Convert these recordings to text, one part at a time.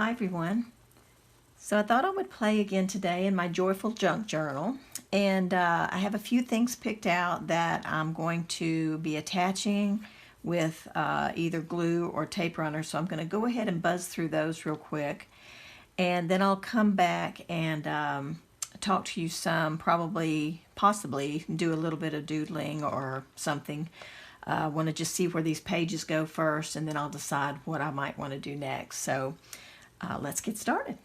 Hi everyone. So I thought I would play again today in my Joyful Junk Journal, and I have a few things picked out that I'm going to be attaching with either glue or tape runner, so I'm going to go ahead and buzz through those real quick, and then I'll come back and talk to you some, possibly do a little bit of doodling or something. I want to just see where these pages go first, and then I'll decide what I might want to do next. So let's get started.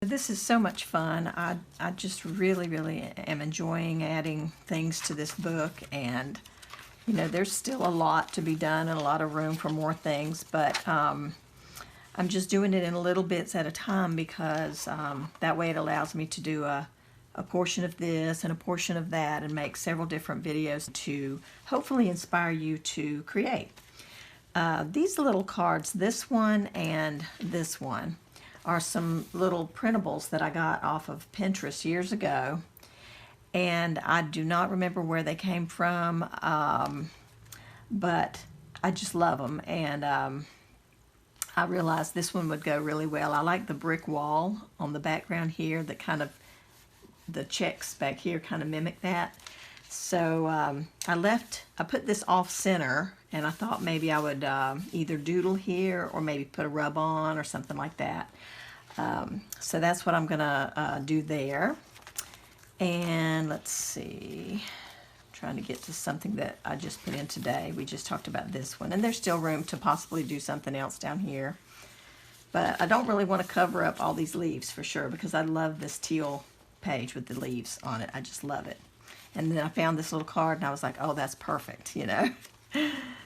This is so much fun. I just really am enjoying adding things to this book, and you know, there's still a lot to be done and a lot of room for more things, but I'm just doing it in little bits at a time because that way it allows me to do a portion of this and a portion of that and make several different videos to hopefully inspire you to create. These little cards, this one and this one, are some little printables that I got off of Pinterest years ago, and I do not remember where they came from, but I just love them, and I realized this one would go really well. I like the brick wall on the background here, that kind of, the checks back here kind of mimic that. So I put this off center, and I thought maybe I would either doodle here or maybe put a rub on or something like that. So that's what I'm gonna do there. And let's see, trying to get to something that I just put in today. We just talked about this one, and there's still room to possibly do something else down here. But I don't really want to cover up all these leaves for sure, because I love this teal page with the leaves on it. I just love it. And then I found this little card, and I was like, oh, that's perfect, you know.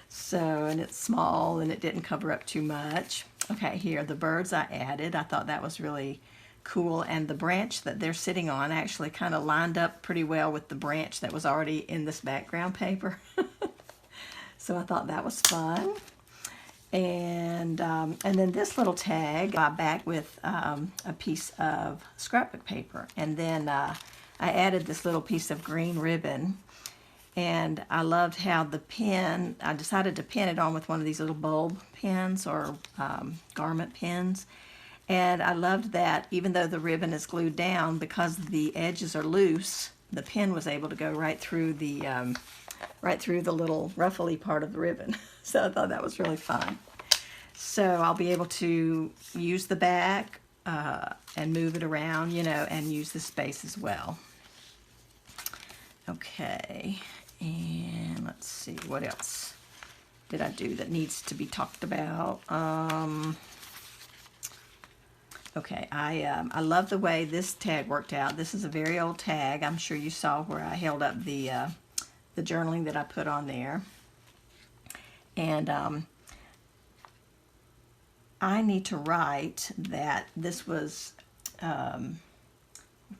So, and it's small, and it didn't cover up too much. Okay, here, the birds I added. I thought that was really cool, and the branch that they're sitting on actually kind of lined up pretty well with the branch that was already in this background paper. So I thought that was fun. And then this little tag I back with a piece of scrapbook paper, and then I added this little piece of green ribbon. And I loved how the pin, I decided to pin it on with one of these little bulb pins or garment pins. And I loved that even though the ribbon is glued down, because the edges are loose, the pin was able to go right through the little ruffly part of the ribbon. So I thought that was really fun. So I'll be able to use the back and move it around, you know, and use the space as well. Okay, and let's see, what else did I do that needs to be talked about? Okay, I love the way this tag worked out. This is a very old tag. I'm sure you saw where I held up the journaling that I put on there. And I need to write that this was, I'm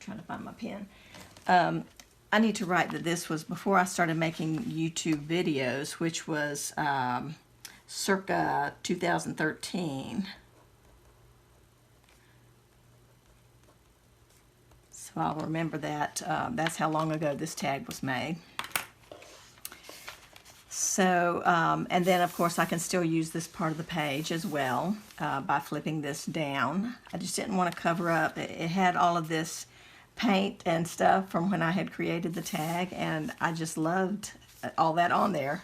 trying to find my pen. I need to write that this was before I started making YouTube videos, which was circa 2013. So I'll remember that. That's how long ago this tag was made. So, and then of course I can still use this part of the page as well by flipping this down. I just didn't want to cover up. It had all of this paint and stuff from when I had created the tag, and I just loved all that on there.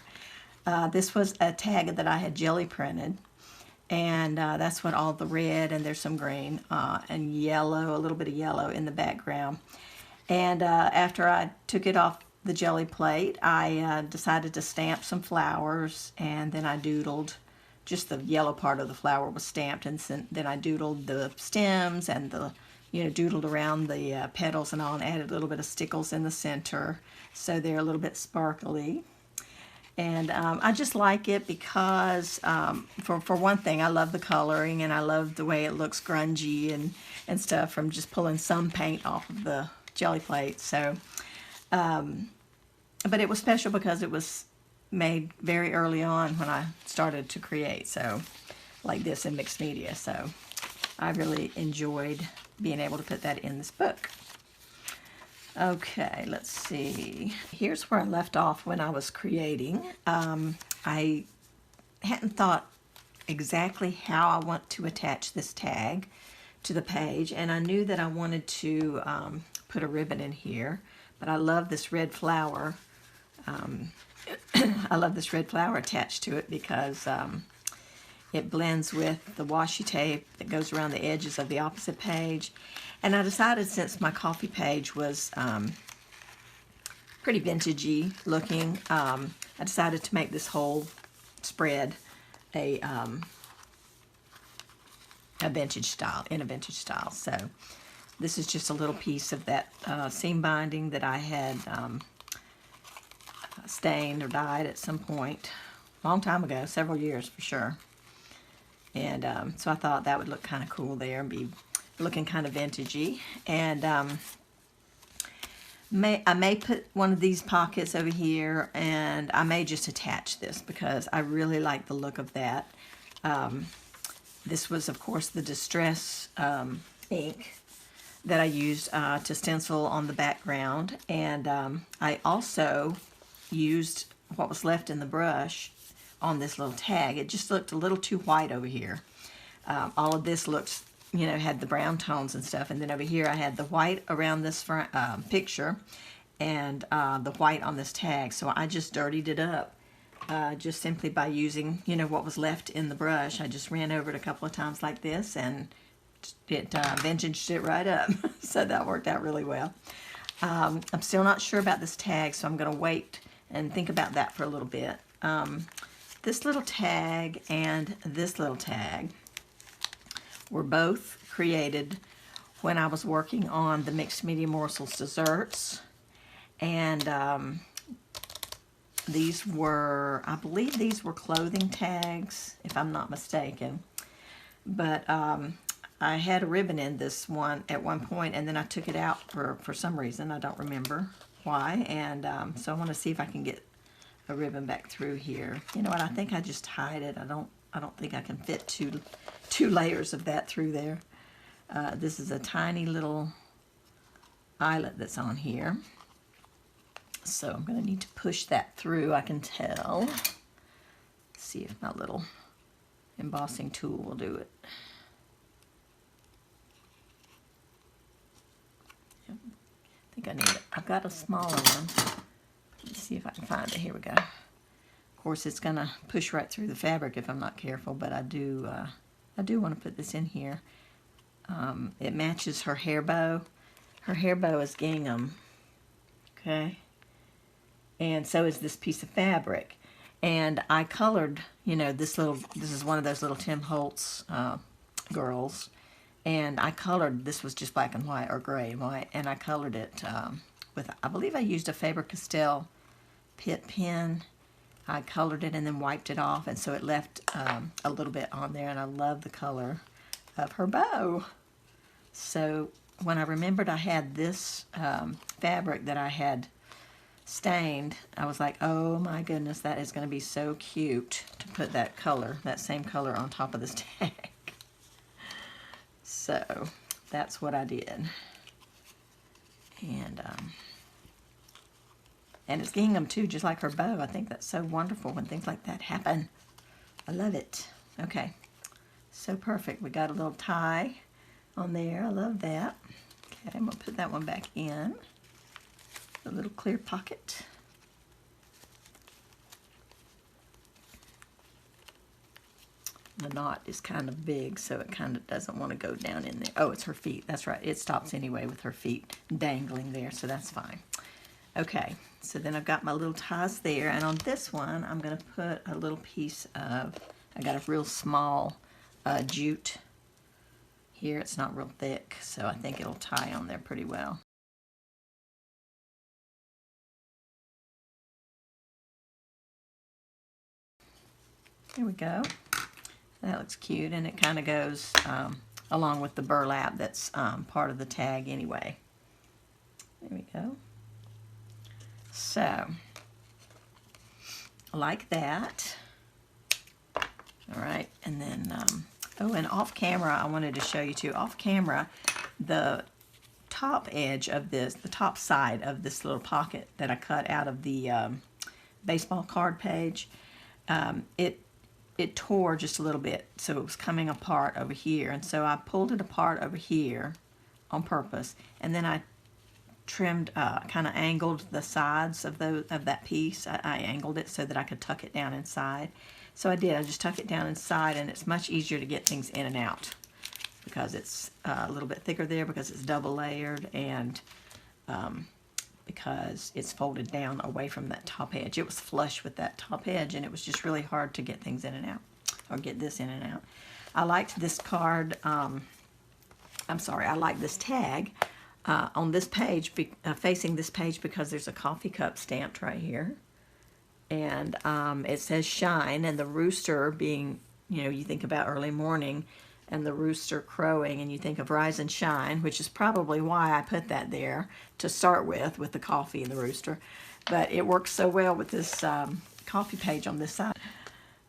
This was a tag that I had jelly printed, and that's what all the red, and there's some green and yellow, a little bit of yellow in the background. And after I took it off the jelly plate, I decided to stamp some flowers, and then I doodled, just the yellow part of the flower was stamped, and then I doodled the stems and the, you know, doodled around the petals and all, and added a little bit of stickles in the center so they're a little bit sparkly. And I just like it because for one thing, I love the coloring, and I love the way it looks grungy and stuff from just pulling some paint off of the jelly plate. So but it was special because it was made very early on when I started to create, so like this in mixed media. So I really enjoyed being able to put that in this book. Okay, let's see. Here's where I left off when I was creating. I hadn't thought exactly how I want to attach this tag to the page, and I knew that I wanted to put a ribbon in here, but I love this red flower. I love this red flower attached to it because it blends with the washi tape that goes around the edges of the opposite page. And I decided, since my coffee page was pretty vintagey looking, I decided to make this whole spread a vintage style, in a vintage style. So This is just a little piece of that seam binding that I had stained or dyed at some point, a long time ago, several years for sure. And so I thought that would look kind of cool there and be looking kind of vintagey. And I may put one of these pockets over here, and I may just attach this because I really like the look of that. This was, of course, the Distress ink that I used to stencil on the background, and I also used what was left in the brush on this little tag. It just looked a little too white over here. All of this looked, you know, had the brown tones and stuff, and then over here I had the white around this front, picture and the white on this tag. So I just dirtied it up just simply by using, you know, what was left in the brush. I just ran over it a couple of times like this, and it vintaged it right up. So that worked out really well. I'm still not sure about this tag, so I'm going to wait and think about that for a little bit. This little tag and this little tag were both created when I was working on the Mixed Media Morsels desserts. And these were, I believe these were clothing tags, if I'm not mistaken. But I had a ribbon in this one at one point, and then I took it out for some reason. I don't remember why. And so I want to see if I can get a ribbon back through here. You know what? I think I just tied it. I don't think I can fit two layers of that through there. This is a tiny little eyelet that's on here. So I'm going to need to push that through, I can tell. Let's see if my little embossing tool will do it. Yep. I think I need it. I've got a smaller one. Let's see if I can find it. Here we go. Of course, it's going to push right through the fabric if I'm not careful, but I do want to put this in here. It matches her hair bow. Her hair bow is gingham. Okay. And so is this piece of fabric. And I colored, you know, this is one of those little 𝒻𝓇𝓚 girls. And I colored, this was just black and white, or gray and white, and I colored it with, I believe I used a Faber-Castell Pitt pen. I colored it and then wiped it off, and so it left a little bit on there, and I love the color of her bow. So when I remembered I had this fabric that I had stained, I was like, oh my goodness, that is going to be so cute to put that color, that same color on top of this tag. So that's what I did. And it's gingham too, just like her bow. I think that's so wonderful when things like that happen. I love it. Okay, so perfect. We got a little tie on there. I love that. Okay, I'm going to put that one back in. A little clear pocket. The knot is kind of big, so it kind of doesn't want to go down in there. Oh, it's her feet. That's right. It stops anyway with her feet dangling there, so that's fine. Okay, so then I've got my little ties there, and on this one, I'm going to put a little piece of, I got a real small jute here. It's not real thick, so I think it'll tie on there pretty well. There we go. That looks cute, and it kind of goes along with the burlap that's part of the tag anyway. There we go. So, like that. All right, and then, oh, and off camera, I wanted to show you too. Off camera, the top edge of this, the top side of this little pocket that I cut out of the baseball card page, it tore just a little bit, so it was coming apart over here, and so I pulled it apart over here on purpose, and then I trimmed, kind of angled the sides of that piece. I angled it so that I could tuck it down inside. So I did. I just tuck it down inside, and it's much easier to get things in and out because it's a little bit thicker there because it's double layered, and because it's folded down away from that top edge. It was flush with that top edge, and it was just really hard to get things in and out, or get this in and out. I liked this card I'm sorry, I like this tag on this page, facing this page, because there's a coffee cup stamped right here. And it says shine, and the rooster being, you know, you think about early morning and the rooster crowing and you think of rise and shine, which is probably why I put that there to start with the coffee and the rooster. But it works so well with this coffee page on this side.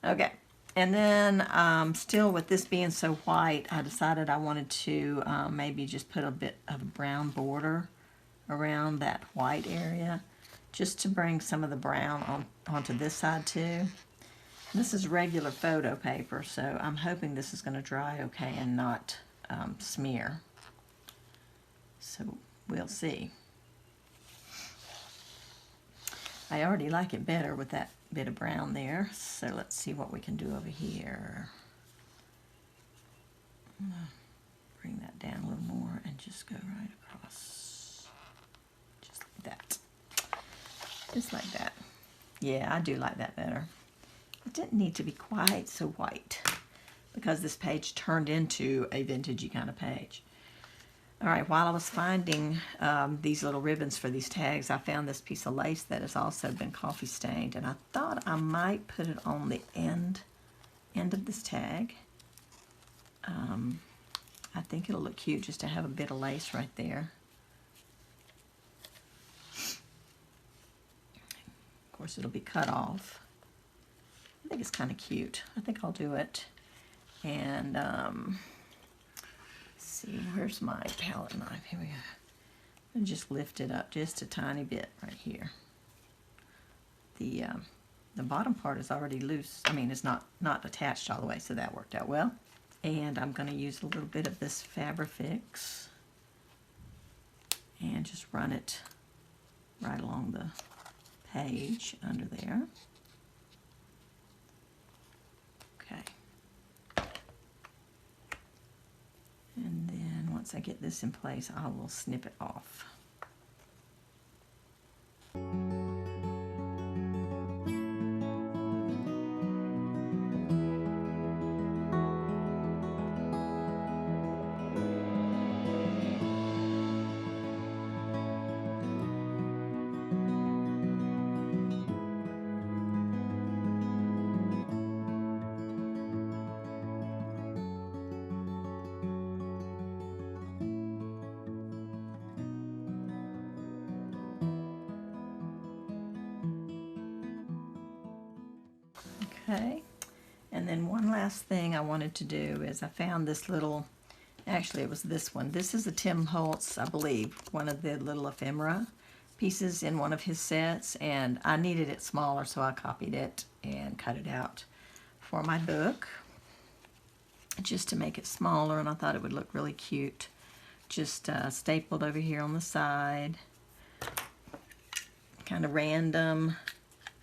Okay, and then still with this being so white, I decided I wanted to maybe just put a bit of a brown border around that white area, just to bring some of the brown onto this side too. This is regular photo paper, so I'm hoping this is going to dry okay and not smear. So we'll see. I already like it better with that bit of brown there, so let's see what we can do over here. I'm going to bring that down a little more and just go right across. Just like that. Just like that. Yeah, I do like that better. It didn't need to be quite so white because this page turned into a vintagey kind of page. All right, while I was finding these little ribbons for these tags, I found this piece of lace that has also been coffee stained, and I thought I might put it on the end of this tag. I think it'll look cute just to have a bit of lace right there. Of course, it'll be cut off. I think it's kind of cute. I think I'll do it. And let's see, where's my palette knife? Here we go. And just lift it up just a tiny bit right here. The bottom part is already loose. I mean, it's not attached all the way, so that worked out well. And I'm going to use a little bit of this Fabrifix and just run it right along the page under there. Okay. And then once I get this in place, I will snip it off. Okay, and then one last thing I wanted to do is I found this little, actually it was this one. This is a 𝒻𝓇𝓠, I believe, one of the little ephemera pieces in one of his sets, and I needed it smaller, so I copied it and cut it out for my book just to make it smaller, and I thought it would look really cute. Just stapled over here on the side, kind of random.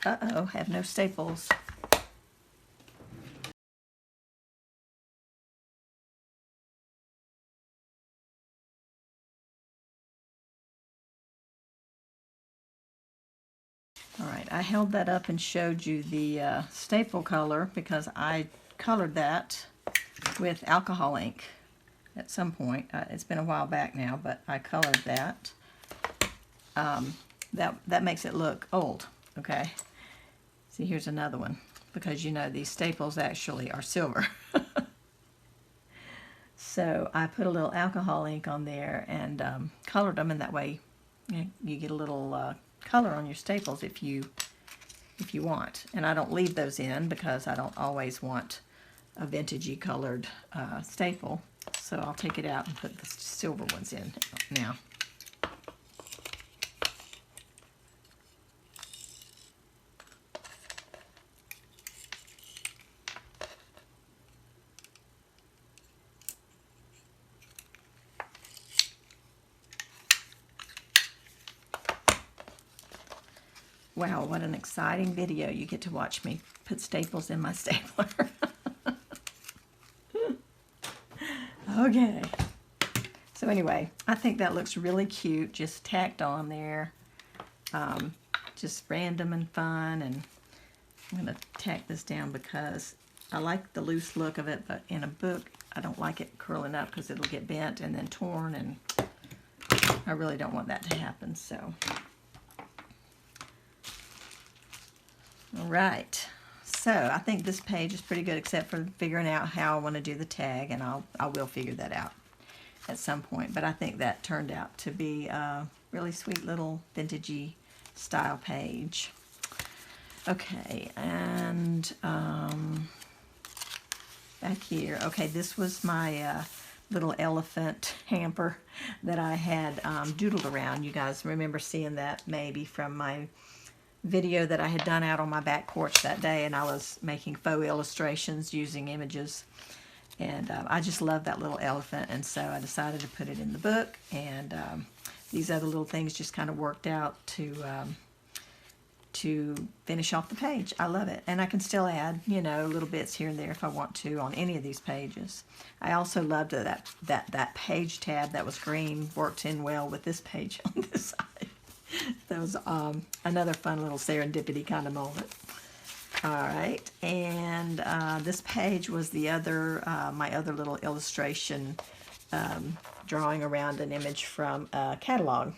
Uh-oh, have no staples. All right, I held that up and showed you the staple color because I colored that with alcohol ink at some point. It's been a while back now, but I colored that. That makes it look old, okay? See, here's another one, because you know these staples actually are silver. So I put a little alcohol ink on there and colored them, and that way you get a little color on your staples if you want. And I don't leave those in because I don't always want a vintagey colored staple, so I'll take it out and put the silver ones in now. Wow, what an exciting video. You get to watch me put staples in my stapler. Okay. So anyway, I think that looks really cute, just tacked on there. Just random and fun. And I'm going to tack this down because I like the loose look of it, but in a book, I don't like it curling up because it'll get bent and then torn, and I really don't want that to happen. So, all right. So I think this page is pretty good, except for figuring out how I want to do the tag, and I will figure that out at some point. But I think that turned out to be a really sweet little vintagey style page. Okay, and back here, okay, this was my little elephant hamper that I had doodled around. You guys remember seeing that maybe from my video that I had done out on my back porch that day, and I was making faux illustrations using images, and I just love that little elephant, and so I decided to put it in the book, and these other little things just kind of worked out to finish off the page. I love it, and I can still add, you know, little bits here and there if I want to on any of these pages. I also loved that page tab that was green worked in well with this page on this side. That was another fun little serendipity kind of moment. All right, and this page was the other, my other little illustration, drawing around an image from a catalog.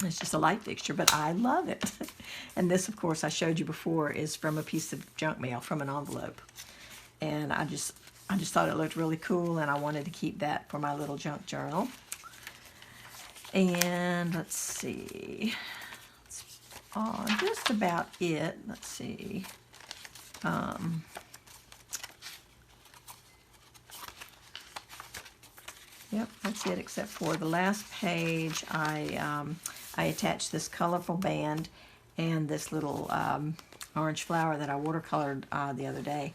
It's just a light fixture, but I love it. And this, of course, I showed you before, is from a piece of junk mail, from an envelope. And I just thought it looked really cool, and I wanted to keep that for my little junk journal. And let's see, that's just about it. Let's see. Yep, that's it, except for the last page. I attached this colorful band and this little orange flower that I watercolored the other day.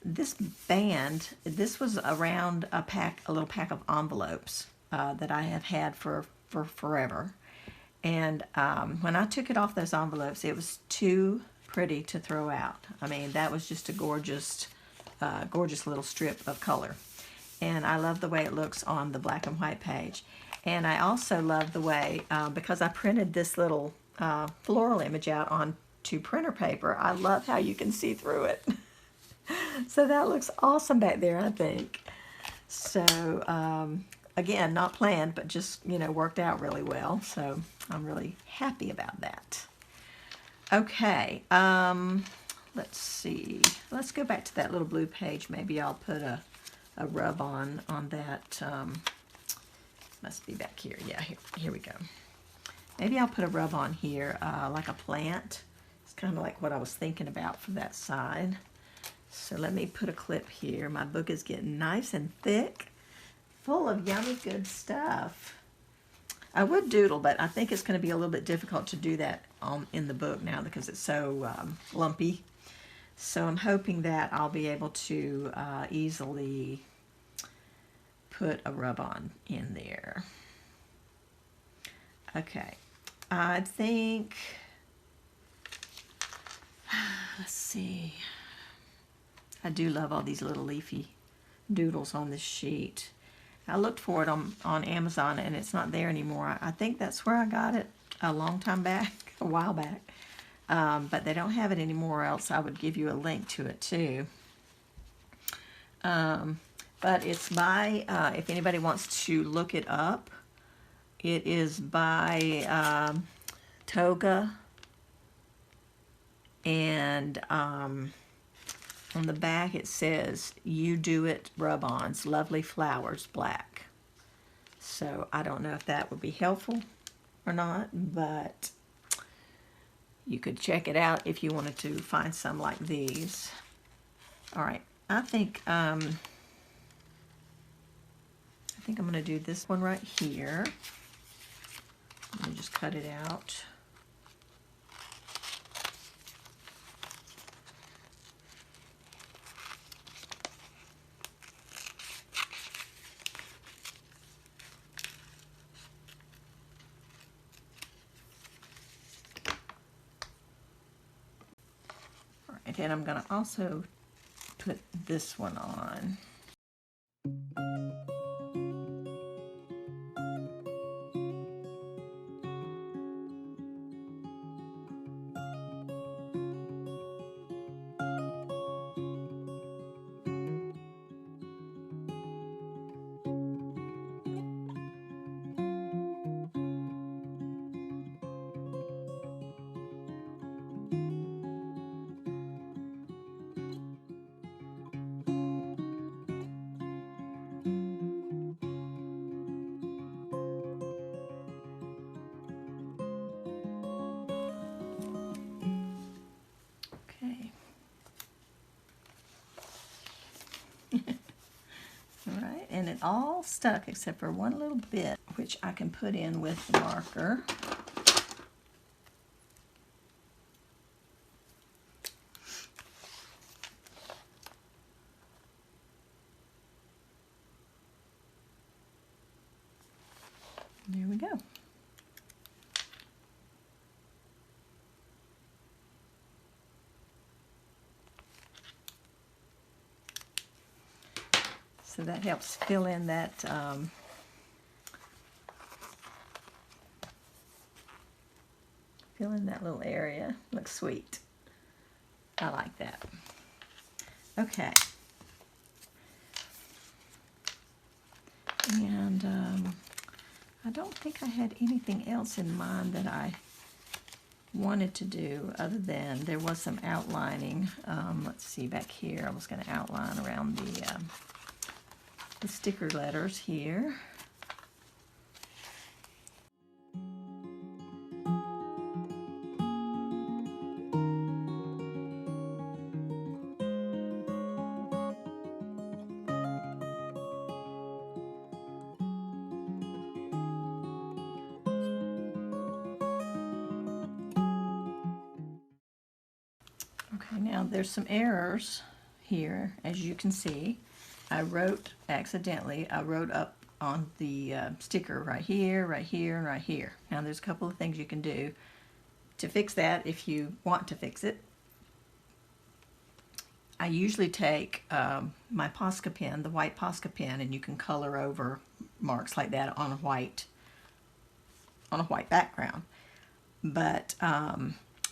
This band, this was around a little pack of envelopes that I have had for forever. And when I took it off those envelopes, it was too pretty to throw out. I mean, that was just a gorgeous, gorgeous little strip of color. And I love the way it looks on the black and white page. And I also love the way, because I printed this little floral image out onto printer paper, I love how you can see through it. So that looks awesome back there, I think. So, again, not planned, but just, you know, worked out really well. So I'm really happy about that. Okay, let's see. Let's go back to that little blue page. Maybe I'll put a rub on that. Must be back here. Yeah, here we go. Maybe I'll put a rub on here, like a plant. It's kind of like what I was thinking about for that side. So let me put a clip here. My book is getting nice and thick, full of yummy good stuff. I would doodle, but I think it's going to be a little bit difficult to do that in the book now because it's so lumpy. So I'm hoping that I'll be able to easily put a rub-on in there. Okay, I think, let's see. I do love all these little leafy doodles on this sheet. I looked for it on Amazon, and it's not there anymore. I think that's where I got it a long time back, a while back. But they don't have it anymore, else I would give you a link to it too. But it's by, if anybody wants to look it up, it is by 𝒶𝓁𝓈𝑜, and on the back it says, "You Do It Rub-Ons, Lovely Flowers, Black." So I don't know if that would be helpful or not, but you could check it out if you wanted to find some like these. All right, I think I'm going to do this one right here. Let me just cut it out. All right, and I'm going to also put this one on. right, and it all stuck except for one little bit, which I can put in with the marker. There we go. So that helps fill in that little area. Looks sweet. I like that. Okay. And I don't think I had anything else in mind that I wanted to do other than there was some outlining. Let's see, back here I was going to outline around the sticker letters here. Okay, now there's some errors here, as you can see. I wrote up on the sticker right here, and right here. Now there's a couple of things you can do to fix that if you want to fix it. I usually take my Posca pen, the white Posca pen, and you can color over marks like that on a white background. But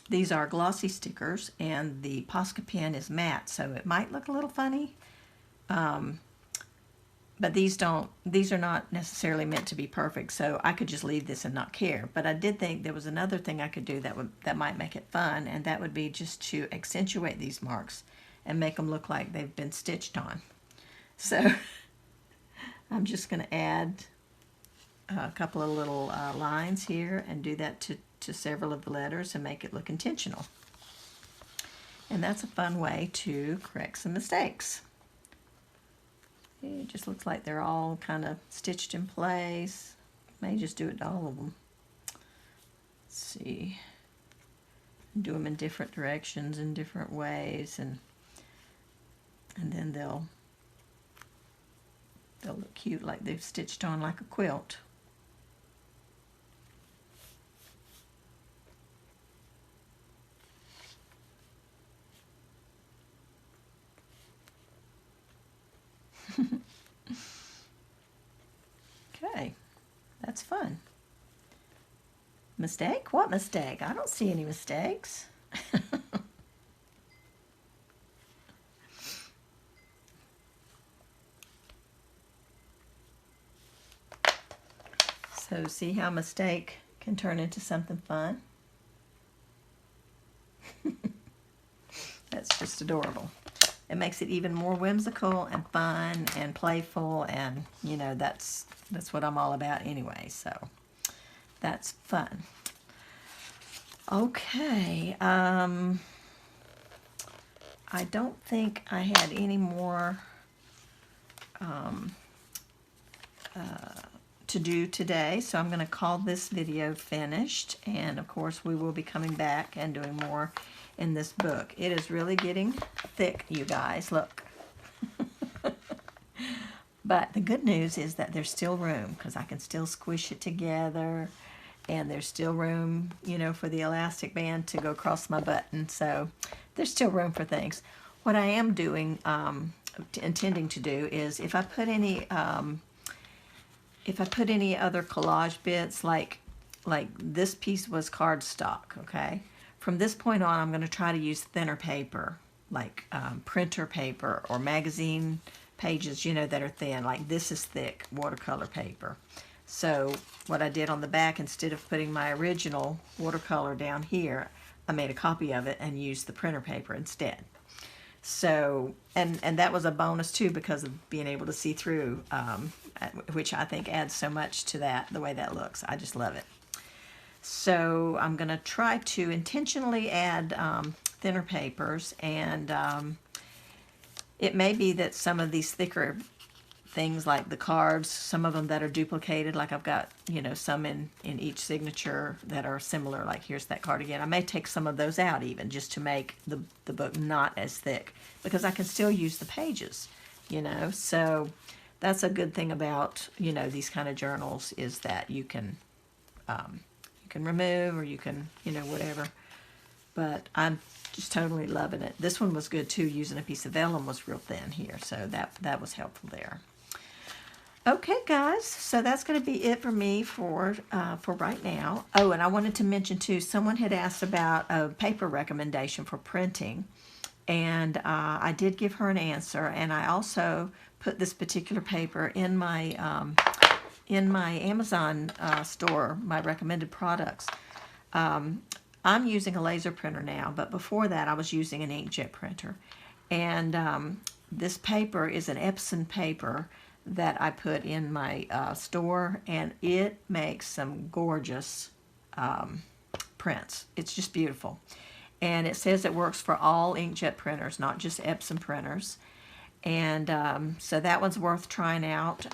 these are glossy stickers, and the Posca pen is matte, so it might look a little funny. But these are not necessarily meant to be perfect, so I could just leave this and not care. But I did think there was another thing I could do that might make it fun, and that would be just to accentuate these marks and make them look like they've been stitched on. So I'm just going to add a couple of little lines here and do that to several of the letters and make it look intentional. And that's a fun way to correct some mistakes. It just looks like they're all kind of stitched in place. May just do it to all of them. Let's see. Do them in different directions in different ways, and then they'll look cute like they've stitched on like a quilt. Okay, that's fun. Mistake? What mistake? I don't see any mistakes. So see how mistake can turn into something fun? That's just adorable. It makes it even more whimsical and fun and playful, and you know, that's what I'm all about anyway, so that's fun. Okay, I don't think I had any more to do today, so I'm going to call this video finished, and of course we will be coming back and doing more in this book. It is really getting thick, you guys, look. But the good news is that there's still room, because I can still squish it together, and there's still room, you know, for the elastic band to go across my button, so there's still room for things. What I am doing, intending to do, is if I put any other collage bits, like this piece was cardstock, okay? From this point on, I'm going to try to use thinner paper, like printer paper or magazine pages, you know, that are thin. Like this is thick watercolor paper. So what I did on the back, instead of putting my original watercolor down here, I made a copy of it and used the printer paper instead. So, and that was a bonus too, because of being able to see through, which I think adds so much to that, the way that looks. I just love it. So I'm going to try to intentionally add thinner papers, and it may be that some of these thicker things like the cards, some of them that are duplicated, like I've got, you know, some in each signature that are similar, like here's that card again. I may take some of those out even just to make the book not as thick, because I can still use the pages, you know. So that's a good thing about, you know, these kind of journals, is that you can remove, or you can, you know, whatever. But I'm just totally loving it. This one was good too. Using a piece of vellum was real thin here, so that was helpful there. Okay, guys, so that's going to be it for me for right now. Oh, and I wanted to mention too, someone had asked about a paper recommendation for printing, and I did give her an answer, and I also put this particular paper in my Amazon store, my recommended products. I'm using a laser printer now, but before that I was using an inkjet printer. And this paper is an Epson paper that I put in my store, and it makes some gorgeous prints. It's just beautiful. And it says it works for all inkjet printers, not just Epson printers. And so that one's worth trying out.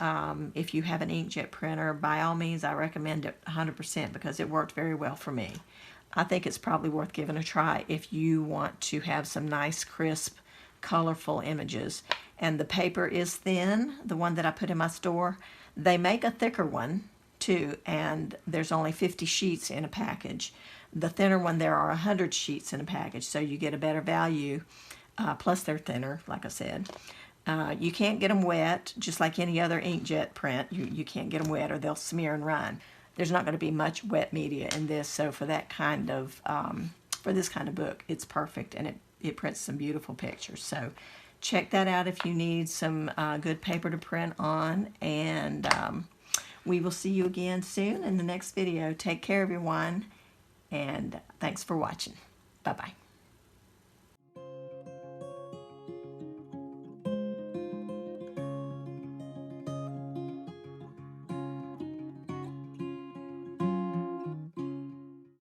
If you have an inkjet printer, by all means, I recommend it 100%, because it worked very well for me. I think it's probably worth giving a try if you want to have some nice, crisp, colorful images. And the paper is thin, the one that I put in my store. They make a thicker one too, and there's only 50 sheets in a package. The thinner one, there are 100 sheets in a package, so you get a better value. Plus they're thinner, like I said. You can't get them wet, just like any other inkjet print. You can't get them wet, or they'll smear and run. There's not going to be much wet media in this, so for that kind of for this kind of book, it's perfect, and it prints some beautiful pictures. So check that out if you need some good paper to print on, and we will see you again soon in the next video. Take care, everyone, and thanks for watching. Bye-bye.